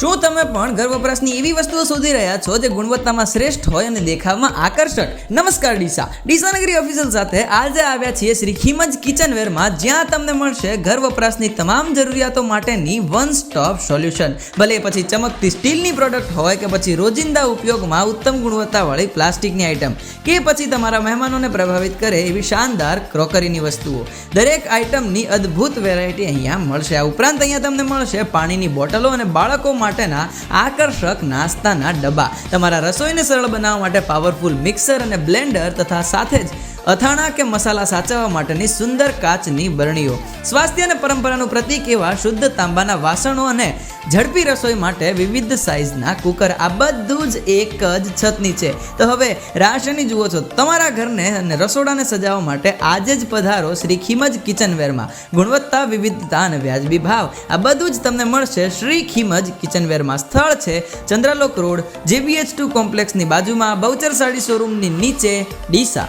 શું તમે પણ ઘર વપરાશની એવી વસ્તુઓ શોધી રહ્યા છો જે ગુણવત્તામાં શ્રેષ્ઠ હોય અને દેખાવમાં આકર્ષક? નમસ્કાર ડીસાનગરી ઓફિશિયલ સાથે આજે આવ્યા છીએ શ્રી ખીમજ કિચનવેરમાં, જ્યાં તમને મળશે ઘર વપરાશની તમામ જરૂરિયાતો માટેની વન સ્ટોપ સોલ્યુશન. ભલે પછી ચમકતી સ્ટીલની પ્રોડક્ટ હોય કે પછી રોજિંદા ઉપયોગમાં ઉત્તમ ગુણવત્તાવાળી પ્લાસ્ટિકની આઇટમ કે પછી તમારા મહેમાનોને પ્રભાવિત કરે એવી શાનદાર ક્રોકરીની વસ્તુઓ, દરેક આઇટમની અદ્ભુત વેરાયટી અહીંયા મળશે. આ ઉપરાંત અહીંયા તમને મળશે પાણીની બોટલો અને બાળકો માટેના આકર્ષક નાસ્તાના ડબ્બા, તમારા રસોઈને સરળ બનાવવા માટે પાવરફુલ મિક્સર અને બ્લેન્ડર તથા સાથે જ અથાણા કે મસાલા સાચવવા માટેની સુંદર કાચની બરણીઓ, સ્વાસ્થ્ય અને પરંપરાનું પ્રતીક એવા શુદ્ધ તાંબાના વાસણો અને ઝડપી રસોઈ માટે વિવિધ સાઇઝના કુકર, આ બધું જ એક જ છત નીચે. તો હવે રાશની જુઓ છો, તમારા ઘરને અને રસોડાને સજાવવા માટે આજે જ પધારો શ્રી ખીમજ કિચનવેરમાં. ગુણવત્તા, વિવિધતા અને વ્યાજબી ભાવ, આ બધું જ તમને મળશે શ્રી ખીમજ કિચનવેરમાં. સ્થળ છે ચંદ્રલોક રોડ, JBH2 કોમ્પ્લેક્સની બાજુમાં, બહુચર સાડી શોરૂમની નીચે, ડીસા.